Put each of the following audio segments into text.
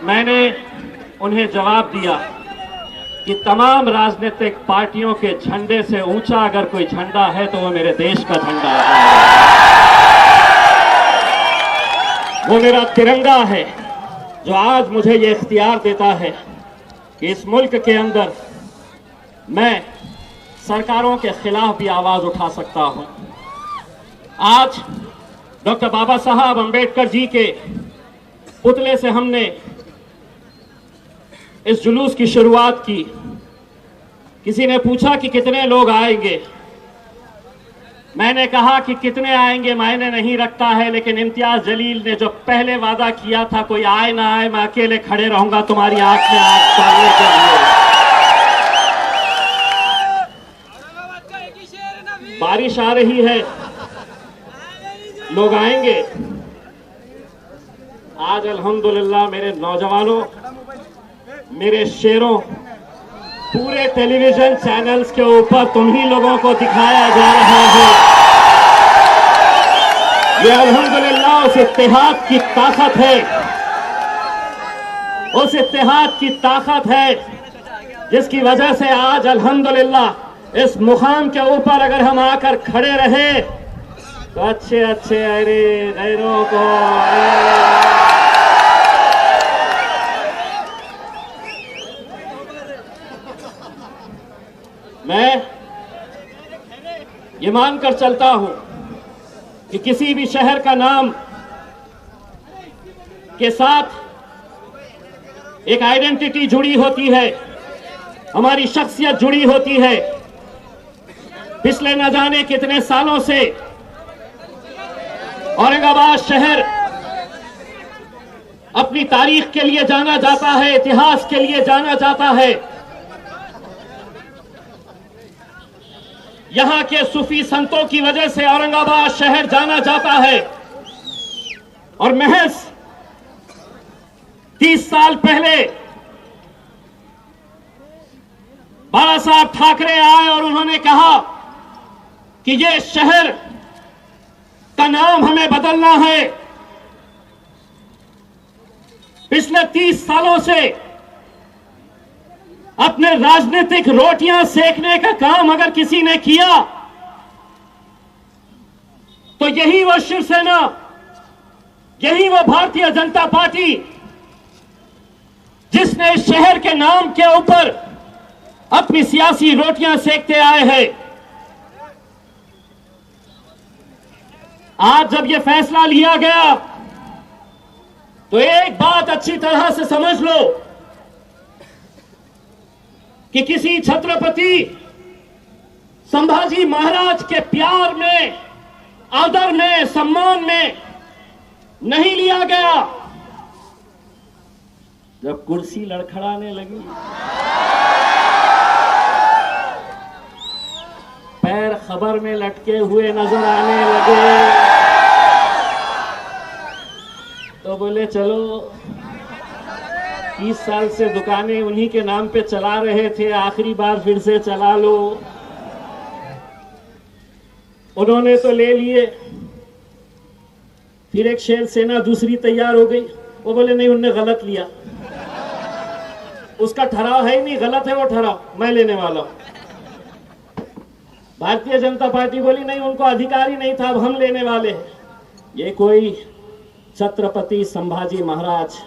मैंने उन्हें जवाब दिया कि तमाम राजनीतिक पार्टियों के झंडे से ऊंचा अगर कोई झंडा है तो वो मेरे देश का झंडा है, वो मेरा तिरंगा है, जो आज मुझे ये इख्तियार देता है कि इस मुल्क के अंदर मैं सरकारों के खिलाफ भी आवाज उठा सकता हूं। आज डॉक्टर बाबा साहब अंबेडकर जी के पुतले से हमने इस जुलूस की शुरुआत की। किसी ने पूछा कि कितने लोग आएंगे। मैंने कहा कि कितने आएंगे मायने नहीं रखता है, लेकिन इम्तियाज जलील ने जो पहले वादा किया था, कोई आए ना आए मैं अकेले खड़े रहूंगा तुम्हारी आंख में आंख डालने के लिए। बारिश आ रही है, लोग आएंगे। आज अल्हम्दुलिल्लाह मेरे नौजवानों, मेरे शेरों, पूरे टेलीविजन चैनल्स के ऊपर तुम्ही लोगों को दिखाया जा रहा है। ये अल्हम्दुलिल्लाह उस इत्तेहाद की ताकत है, उस इत्तेहाद की ताकत है जिसकी वजह से आज अल्हम्दुलिल्लाह इस मुकाम के ऊपर अगर हम आकर खड़े रहे तो अच्छे अच्छे अरे गैरों को मैं ये मानकर चलता हूं कि किसी भी शहर का नाम के साथ एक आइडेंटिटी जुड़ी होती है, हमारी शख्सियत जुड़ी होती है। पिछले न जाने कितने सालों से औरंगाबाद शहर अपनी तारीख के लिए जाना जाता है, इतिहास के लिए जाना जाता है। यहां के सूफी संतों की वजह से औरंगाबाद शहर जाना जाता है। और महज 30 साल पहले बाला साहब ठाकरे आए और उन्होंने कहा कि ये शहर का नाम हमें बदलना है। पिछले 30 सालों से अपने राजनीतिक रोटियां सेकने का काम अगर किसी ने किया तो यही वो शिवसेना, यही वो भारतीय जनता पार्टी जिसने इस शहर के नाम के ऊपर अपनी सियासी रोटियां सेकते आए हैं। आज जब यह फैसला लिया गया तो एक बात अच्छी तरह से समझ लो कि किसी छत्रपति संभाजी महाराज के प्यार में, आदर में, सम्मान में नहीं लिया गया। जब कुर्सी लड़खड़ाने लगी, पैर खबर में लटके हुए नजर आने लगे, तो बोले चलो 30 साल से दुकानें उन्हीं के नाम पे चला रहे थे, आखिरी बार फिर से चला लो। उन्होंने तो ले लिए। फिर एक शेर सेना दूसरी तैयार हो गई, वो बोले नहीं उनने गलत लिया, उसका ठहराव है ही नहीं, गलत है वो ठहराव, मैं लेने वाला हूं। भारतीय जनता पार्टी बोली नहीं उनको अधिकार ही नहीं था, अब हम लेने वाले हैं। ये कोई छत्रपति संभाजी महाराज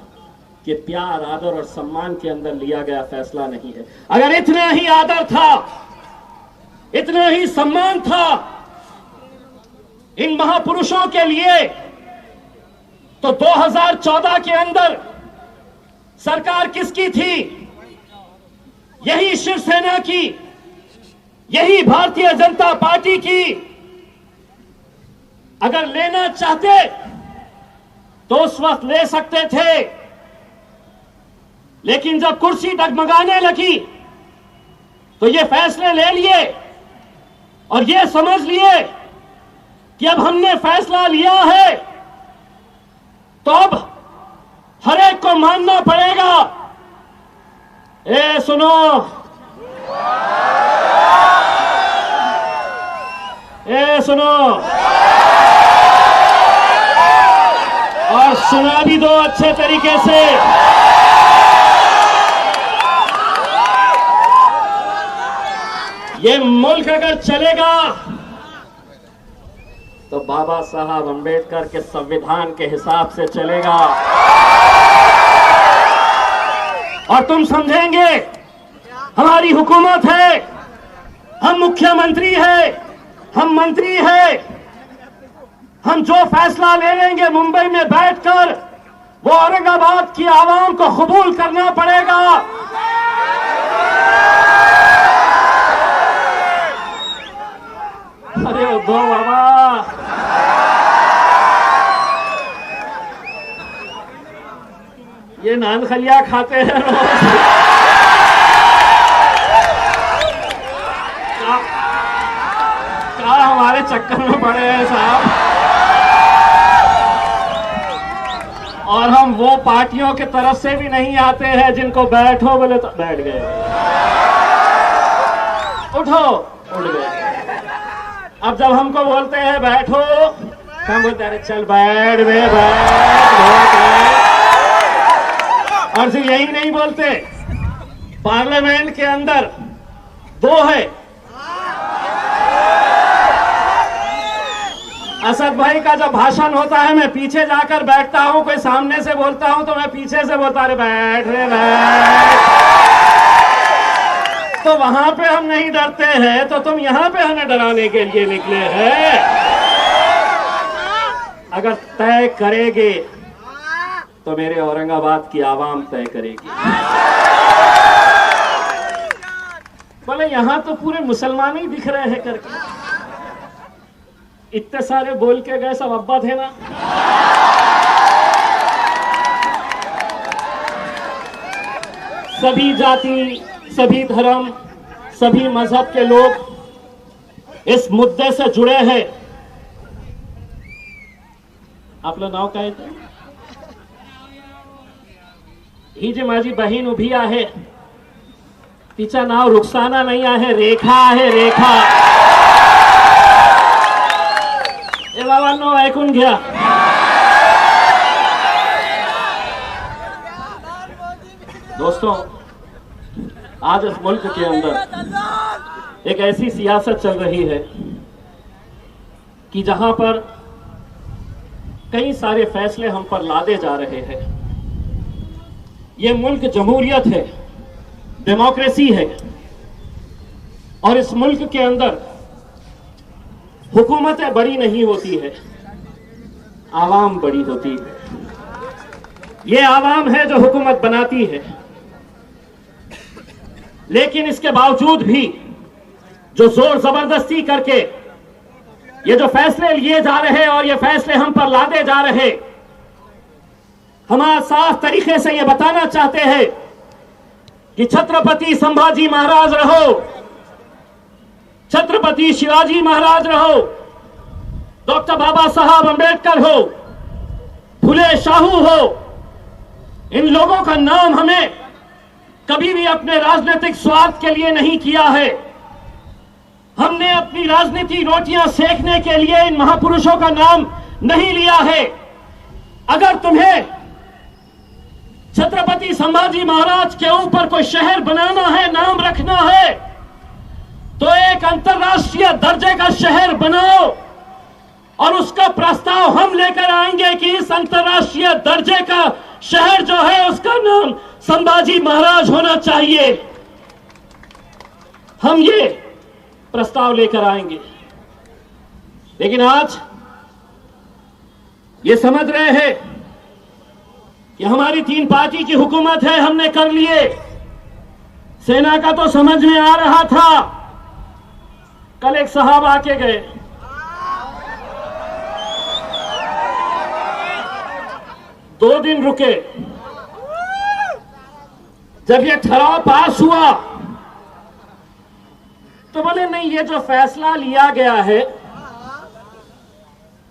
के प्यार, आदर और सम्मान के अंदर लिया गया फैसला नहीं है। अगर इतना ही आदर था, इतना ही सम्मान था इन महापुरुषों के लिए, तो 2014 के अंदर सरकार किसकी थी? यही शिवसेना की, यही भारतीय जनता पार्टी की। अगर लेना चाहते तो उस वक्त ले सकते थे, लेकिन जब कुर्सी डगमगाने लगी तो ये फैसले ले लिए और ये समझ लिए कि अब हमने फैसला लिया है तो अब हर एक को मानना पड़ेगा। ए सुनो, ए सुनो, और सुना भी दो अच्छे तरीके से। ये मुल्क अगर चलेगा तो बाबा साहब अंबेडकर के संविधान के हिसाब से चलेगा। और तुम समझेंगे हमारी हुकूमत है, हम मुख्यमंत्री है, हम मंत्री है, हम जो फैसला ले लेंगे मुंबई में बैठकर वो औरंगाबाद की आवाम को कबूल करना पड़ेगा। अरे उद्धव बाबा, ये नान खलिया खाते हैं रोज। क्या हमारे चक्कर में पड़े हैं साहब। और हम वो पार्टियों की तरफ से भी नहीं आते हैं जिनको बैठो बोले तो बैठ गए, उठो उठ गए। अब जब हमको बोलते हैं बैठो तो हम बोलते हैं अरे चल बैठ बे बैठ। और सिर्फ यही नहीं बोलते, पार्लियामेंट के अंदर दो है, असद भाई का जब भाषण होता है मैं पीछे जाकर बैठता हूं, कोई सामने से बोलता हूं तो मैं पीछे से बोलता अरे बैठ रे बैठ। तो वहां पे हम नहीं डरते हैं, तो तुम यहां पे हमें डराने के लिए निकले हैं। अगर तय करेंगे तो मेरे औरंगाबाद की आवाम तय करेगी। बोले यहां तो पूरे मुसलमान ही दिख रहे हैं करके, इतने सारे बोल के गए, सब अब्बा थे ना। सभी जाति, सभी धर्म, सभी मजहब के लोग इस मुद्दे से जुड़े हैं। आपलं नाव काय ते? ही जी माझी बहीण उभी आहे तिचं नाव रुखसाना नाही आहे, रेखा आहे, रेखा। ए बाबांनो ऐकून घ्या, दोस्तों आज इस मुल्क के अंदर एक ऐसी सियासत चल रही है कि जहां पर कई सारे फैसले हम पर लादे जा रहे हैं। ये मुल्क जमहूरियत है, डेमोक्रेसी है, और इस मुल्क के अंदर हुकूमतें बड़ी नहीं होती है, आवाम बड़ी होती है। ये आवाम है जो हुकूमत बनाती है। लेकिन इसके बावजूद भी जो जोर जबरदस्ती करके ये जो फैसले लिए जा रहे और ये फैसले हम पर लादे जा रहे, हम साफ तरीके से ये बताना चाहते हैं कि छत्रपति संभाजी महाराज रहो, छत्रपति शिवाजी महाराज रहो, डॉक्टर बाबा साहब अंबेडकर हो, फुले शाहू हो, इन लोगों का नाम हमें कभी भी अपने राजनीतिक स्वार्थ के लिए नहीं किया है। हमने अपनी राजनीति रोटियां सेकने के लिए इन महापुरुषों का नाम नहीं लिया है। अगर तुम्हें छत्रपति संभाजी महाराज के ऊपर कोई शहर बनाना है, नाम रखना है, तो एक अंतर्राष्ट्रीय दर्जे का शहर बनाओ और उसका प्रस्ताव हम लेकर आएंगे कि इस अंतर्राष्ट्रीय दर्जे का शहर जो है उसका नाम संभाजी महाराज होना चाहिए। हम ये प्रस्ताव लेकर आएंगे। लेकिन आज ये समझ रहे हैं कि हमारी 3 पार्टी की हुकूमत है, हमने कर लिए। सेना का तो समझ में आ रहा था। कल एक साहब आके गए, दो दिन रुके। जब ये ठहराव पास हुआ तो बोले नहीं, ये जो फैसला लिया गया है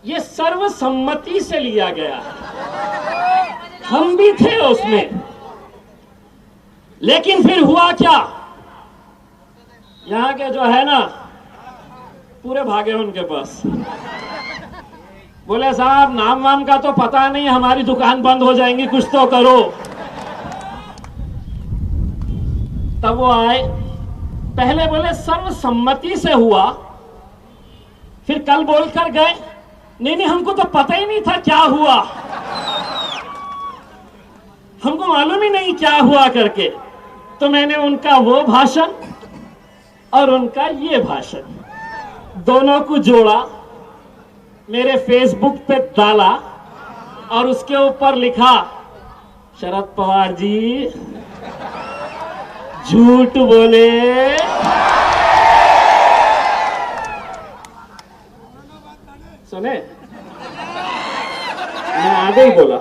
ये सर्वसम्मति से लिया गया है। हम भी थे उसमें, लेकिन फिर हुआ क्या, यहां के जो है ना पूरे भागे उनके पास। बोले साहब नाम वाम का तो पता नहीं, हमारी दुकान बंद हो जाएंगी, कुछ तो करो। तब वो आए, पहले बोले सर्वसम्मति से हुआ, फिर कल बोलकर गए नहीं हमको तो पता ही नहीं था क्या हुआ, हमको मालूम ही नहीं क्या हुआ करके। तो मैंने उनका वो भाषण और उनका ये भाषण दोनों को जोड़ा, मेरे फेसबुक पे डाला और उसके ऊपर लिखा, शरद पवार जी झूठ बोले। सुने, मैं आगे ही बोला,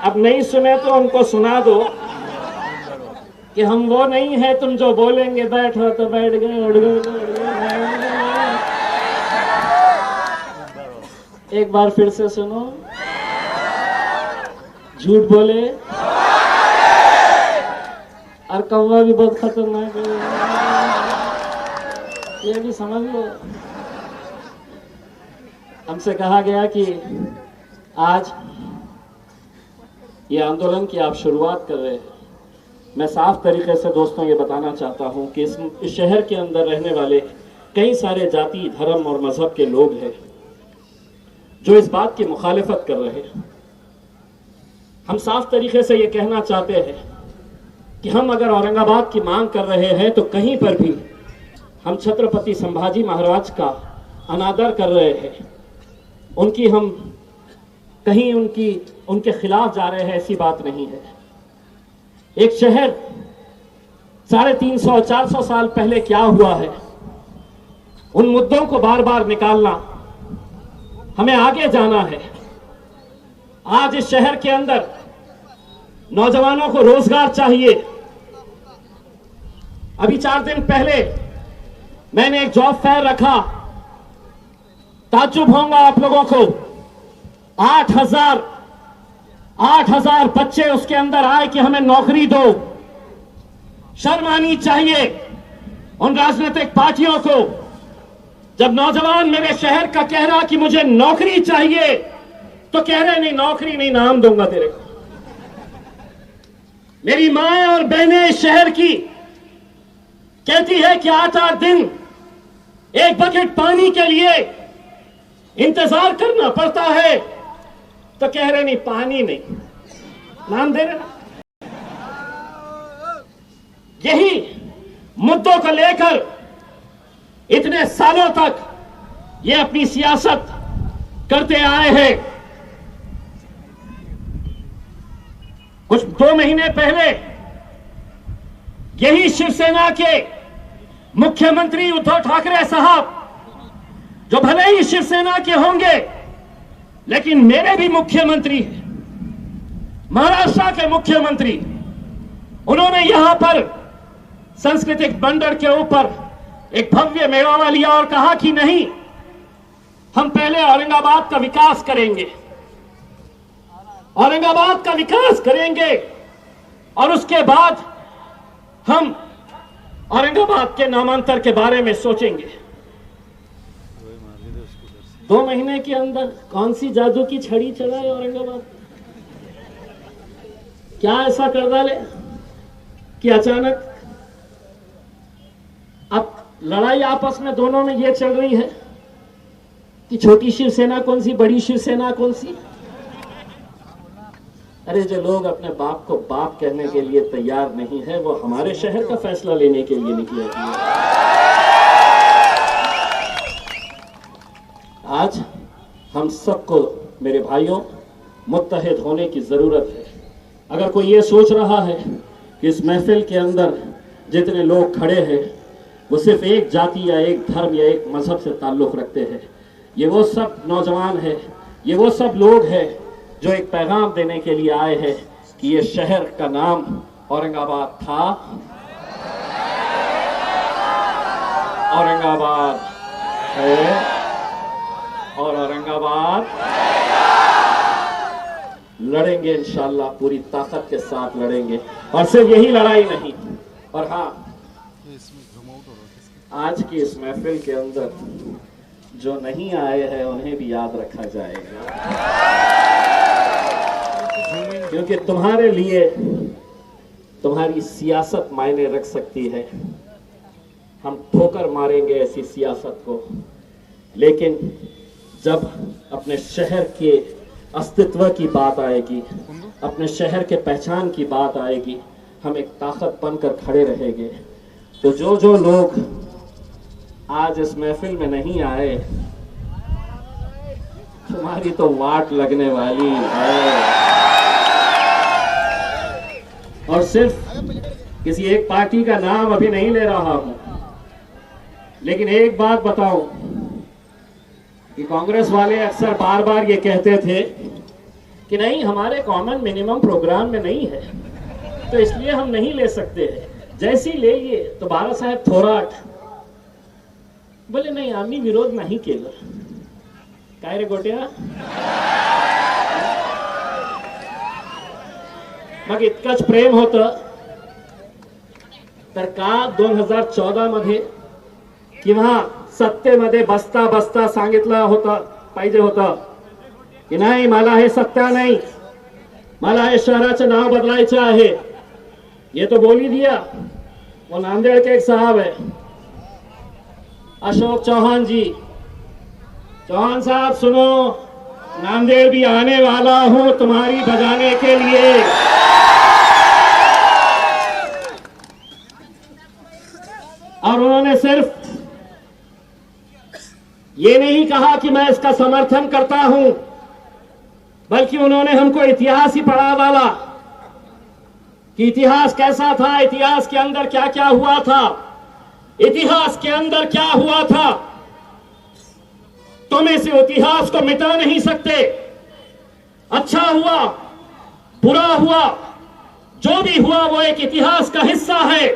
अब नहीं सुने तो उनको सुना दो कि हम वो नहीं है तुम जो बोलेंगे बैठो तो बैठ गए, उड़ गए तो उड़ गए। एक बार फिर से सुनो, झूठ बोले और कौवा भी बहुत खतरनाक है, ये भी समझ लो। हमसे कहा गया कि आज ये आंदोलन की आप शुरुआत कर रहे हैं। मैं साफ तरीके से दोस्तों ये बताना चाहता हूं कि इस शहर के अंदर रहने वाले कई सारे जाति, धर्म और मजहब के लोग हैं जो इस बात की मुखालिफत कर रहे हैं। हम साफ तरीके से ये कहना चाहते हैं कि हम अगर औरंगाबाद की मांग कर रहे हैं तो कहीं पर भी हम छत्रपति संभाजी महाराज का अनादर कर रहे हैं, उनकी हम कहीं उनके खिलाफ जा रहे हैं, ऐसी बात नहीं है। एक शहर 350-400 साल पहले क्या हुआ है, उन मुद्दों को बार बार निकालना, हमें आगे जाना है। आज इस शहर के अंदर नौजवानों को रोजगार चाहिए। अभी 4 दिन पहले मैंने एक जॉब फेयर रखा, ताज्जुब होगा आप लोगों को, 8,000 बच्चे उसके अंदर आए कि हमें नौकरी दो। शर्म आनी चाहिए उन राजनीतिक पार्टियों को, जब नौजवान मेरे शहर का कह रहा कि मुझे नौकरी चाहिए तो कह रहे नहीं नौकरी नहीं, नाम दूंगा तेरे को। मेरी माएं और बहनें इस शहर की कहती है कि 8-8 दिन एक बकेट पानी के लिए इंतजार करना पड़ता है, तो कह रहे नहीं पानी नहीं, नाम दे रहे ना। यही मुद्दों को लेकर इतने सालों तक ये अपनी सियासत करते आए हैं। कुछ 2 महीने पहले यही शिवसेना के मुख्यमंत्री उद्धव ठाकरे साहब, जो भले ही शिवसेना के होंगे लेकिन मेरे भी मुख्यमंत्री, महाराष्ट्र के मुख्यमंत्री, उन्होंने यहां पर सांस्कृतिक बंदर के ऊपर एक भव्य मेळावा लिया और कहा कि नहीं, हम पहले औरंगाबाद का विकास करेंगे, औरंगाबाद का विकास करेंगे और उसके बाद हम औरंगाबाद के नामांतर के बारे में सोचेंगे। 2 महीने के अंदर कौन सी जादू की छड़ी चलाए औरंगाबाद? क्या ऐसा कर डाले कि अचानक अब लड़ाई आपस में दोनों में ये चल रही है कि छोटी शिवसेना कौन सी, बड़ी शिवसेना कौन सी। अरे जो लोग अपने बाप को बाप कहने के लिए तैयार नहीं है, वो हमारे शहर का फैसला लेने के लिए निकले हैं। आज हम सबको मेरे भाइयों मुत्तहिद होने की जरूरत है। अगर कोई ये सोच रहा है कि इस महफिल के अंदर जितने लोग खड़े हैं वो सिर्फ एक जाति या एक धर्म या एक मजहब से ताल्लुक रखते हैं, ये वो सब नौजवान हैं, ये वो सब लोग हैं जो एक पैगाम देने के लिए आए हैं कि ये शहर का नाम औरंगाबाद था, औरंगाबाद है और औरंगाबाद लड़ेंगे इंशाल्लाह, पूरी ताकत के साथ लड़ेंगे। और सिर्फ यही लड़ाई नहीं, और हाँ, आज की इस महफिल के अंदर जो नहीं आए हैं उन्हें भी याद रखा जाएगा, क्योंकि तुम्हारे लिए तुम्हारी सियासत मायने रख सकती है, हम ठोकर मारेंगे ऐसी सियासत को, लेकिन जब अपने शहर के अस्तित्व की बात आएगी, अपने शहर के पहचान की बात आएगी, हम एक ताकत बनकर खड़े रहेंगे। तो जो लोग आज इस महफिल में नहीं आए, तुम्हारी तो वाट लगने वाली है। और सिर्फ किसी एक पार्टी का नाम अभी नहीं ले रहा हूं, लेकिन एक बात बताऊं कि कांग्रेस वाले अक्सर बार बार ये कहते थे कि नहीं, हमारे कॉमन मिनिमम प्रोग्राम में नहीं है, तो इसलिए हम नहीं ले सकते। जैसी ले लिए तो बाळासाहेब थोराट बोले नाही, आम्ही विरोध नाही केलं। काय रे गोट्या? मग इतकंच प्रेम होतं तर का 2014 मध्ये किंवा सत्तेमध्ये बसता बसता सांगितलं होतं पाहिजे होतं की नाही, मला हे सत्ता नाही, मला हे शहराचं नाव बदलायचं आहे। ये तो बोल ही दिया। वो नांदेड़ के एक साहब है, अशोक चौहान जी। चौहान साहब सुनो, नांदेड़ भी आने वाला हूं तुम्हारी बजाने के लिए। और उन्होंने सिर्फ ये नहीं कहा कि मैं इसका समर्थन करता हूं, बल्कि उन्होंने हमको इतिहास ही पढ़ा डाला कि इतिहास कैसा था, इतिहास के अंदर क्या क्या हुआ था, इतिहास के अंदर क्या हुआ था। तुम इस इतिहास को मिटा नहीं सकते। अच्छा हुआ, बुरा हुआ, जो भी हुआ वो एक इतिहास का हिस्सा है।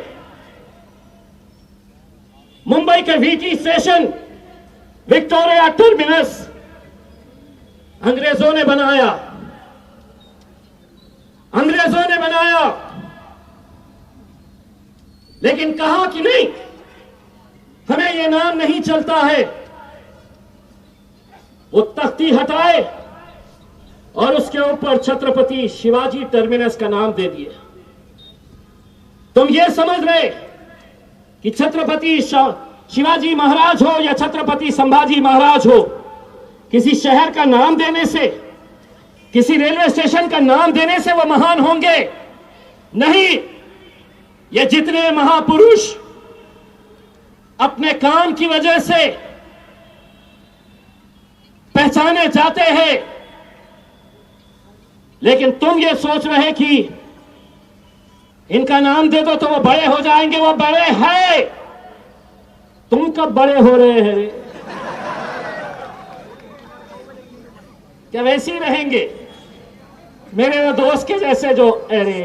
मुंबई के वीटी स्टेशन, विक्टोरिया टर्मिनस अंग्रेजों ने बनाया, अंग्रेजों ने बनाया, लेकिन कहा कि नहीं, हमें यह नाम नहीं चलता है। वो तख्ती हटाए और उसके ऊपर छत्रपति शिवाजी टर्मिनस का नाम दे दिए। तुम ये समझ रहे कि छत्रपति शिवाजी महाराज हो या छत्रपति संभाजी महाराज हो, किसी शहर का नाम देने से, किसी रेलवे स्टेशन का नाम देने से वो महान होंगे? नहीं। ये जितने महापुरुष अपने काम की वजह से पहचाने जाते हैं, लेकिन तुम ये सोच रहे कि इनका नाम दे दो तो वो बड़े हो जाएंगे। वो बड़े हैं, तुम कब बड़े हो रहे हैं? क्या वैसे ही रहेंगे मेरे वो दोस्त के जैसे जो अरे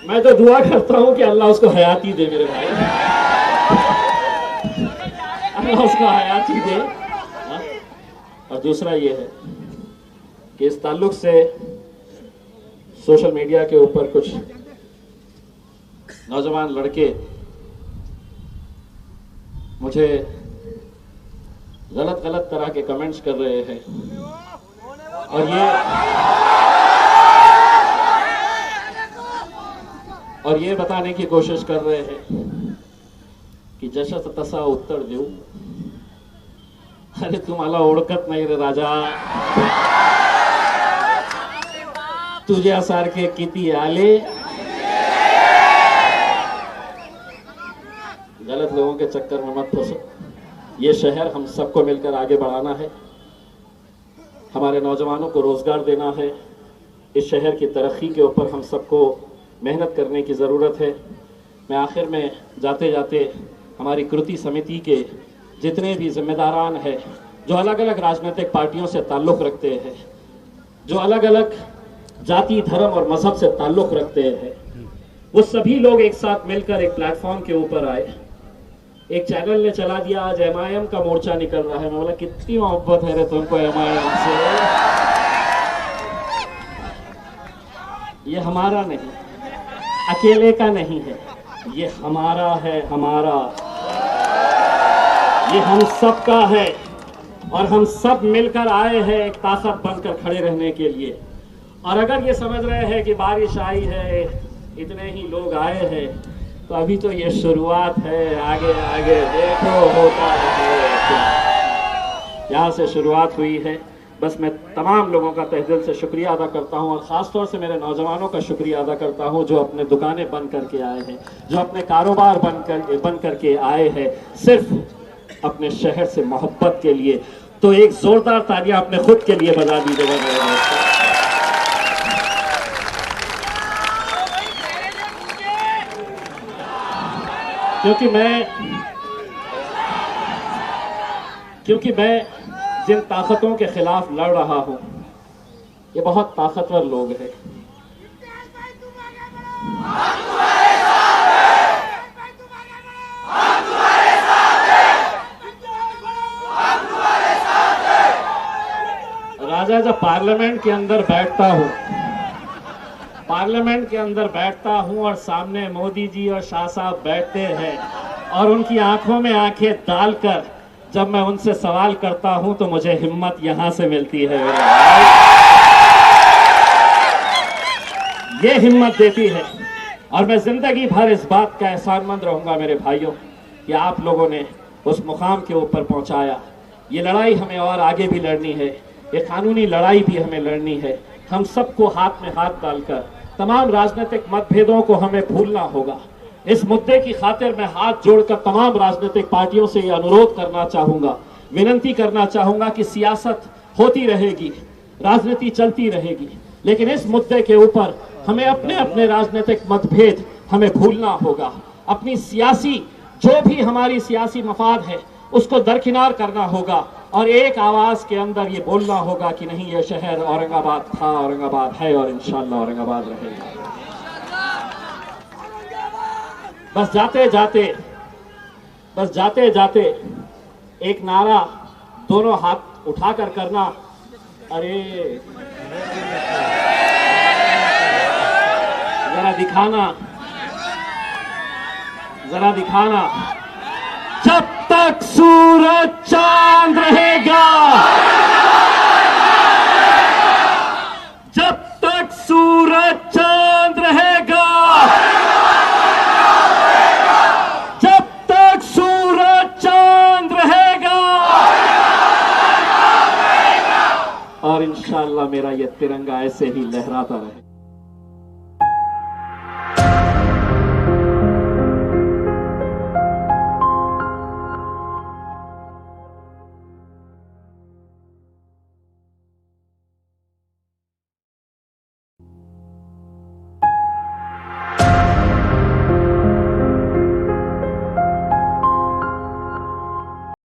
मैं तो दुआ करता हूं कि अल्लाह उसको हयाती दे मेरे भाई, अल्लाह उसको हयाती दे। और दूसरा ये है कि इस ताल्लुक से सोशल मीडिया के ऊपर कुछ नौजवान लड़के मुझे गलत गलत तरह के कमेंट्स कर रहे हैं, और ये बताने की कोशिश कर रहे हैं कि जसं तसा उत्तर देऊ। अरे तुम्हाला ओळखत नाही रे राजा, तुझ्यासारखे किती आले। गलत लोगों के चक्कर में मत फंसो। ये शहर हम सबको मिलकर आगे बढ़ाना है, हमारे नौजवानों को रोजगार देना है। इस शहर की तरक्की के ऊपर हम सबको मेहनत करने की ज़रूरत है। मैं आखिर में जाते जाते हमारी कृति समिति के जितने भी जिम्मेदारान हैं, जो अलग अलग राजनीतिक पार्टियों से ताल्लुक़ रखते हैं, जो अलग अलग जाति, धर्म और मजहब से ताल्लुक़ रखते हैं, वो सभी लोग एक साथ मिलकर एक प्लेटफॉर्म के ऊपर आए। एक चैनल ने चला दिया, आज MIM का मोर्चा निकल रहा है। मैं बोला कितनी मोहब्बत है रे तुमको MIM से। ये हमारा नहीं, अकेले का नहीं है, ये हमारा है, हमारा, ये हम सब का है। और हम सब मिलकर आए हैं एक ताकत बनकर खड़े रहने के लिए। और अगर ये समझ रहे हैं कि बारिश आई है, इतने ही लोग आए हैं, तो अभी तो ये शुरुआत है, आगे आगे देखो होता है। यहाँ से शुरुआत हुई है। बस मैं तमाम लोगों का तहे दिल से शुक्रिया अदा करता हूँ, और ख़ास तौर से मेरे नौजवानों का शुक्रिया अदा करता हूँ जो अपने दुकानें बंद करके आए हैं, जो अपने कारोबार बंद करके आए हैं, सिर्फ अपने शहर से मोहब्बत के लिए। तो एक जोरदार तालियां अपने खुद के लिए बजा दीजिएगा मेरे दोस्तों। क्योंकि मैं जिन ताकतों के खिलाफ लड़ रहा हूं, ये बहुत ताकतवर लोग हैं। राजा, जब पार्लियामेंट के अंदर बैठता हूं और सामने मोदी जी और शाह साहब बैठते हैं, और उनकी आंखों में आंखें डालकर जब मैं उनसे सवाल करता हूं, तो मुझे हिम्मत यहां से मिलती है। ये हिम्मत देती है, और मैं जिंदगी भर इस बात का एहसानमंद रहूंगा मेरे भाइयों कि आप लोगों ने उस मुकाम के ऊपर पहुंचाया। ये लड़ाई हमें और आगे भी लड़नी है, ये कानूनी लड़ाई भी हमें लड़नी है। हम सबको हाथ में हाथ डालकर तमाम राजनीतिक मतभेदों को हमें भूलना होगा। इस मुद्दे की खातिर मैं हाथ जोड़कर तमाम राजनीतिक पार्टियों से यह अनुरोध करना चाहूंगा, विनती करना चाहूंगा कि सियासत होती रहेगी, राजनीति चलती रहेगी, लेकिन इस मुद्दे के ऊपर हमें अपने अपने राजनीतिक मतभेद हमें भूलना होगा। अपनी सियासी, जो भी हमारी सियासी मफाद है, उसको दरकिनार करना होगा, और एक आवाज के अंदर ये बोलना होगा कि नहीं, ये शहर औरंगाबाद था, औरंगाबाद है, और इंशाअल्लाह औरंगाबाद रहेगा। बस जाते जाते एक नारा दोनों हाथ उठाकर करना। अरे जरा दिखाना, जब तक सूरज चांद रहेगा, जब तक सूरज चांद रहेगा, जब तक सूरज चांद रहेगा, और इंशाअल्लाह मेरा ये तिरंगा ऐसे ही लहराता रहे।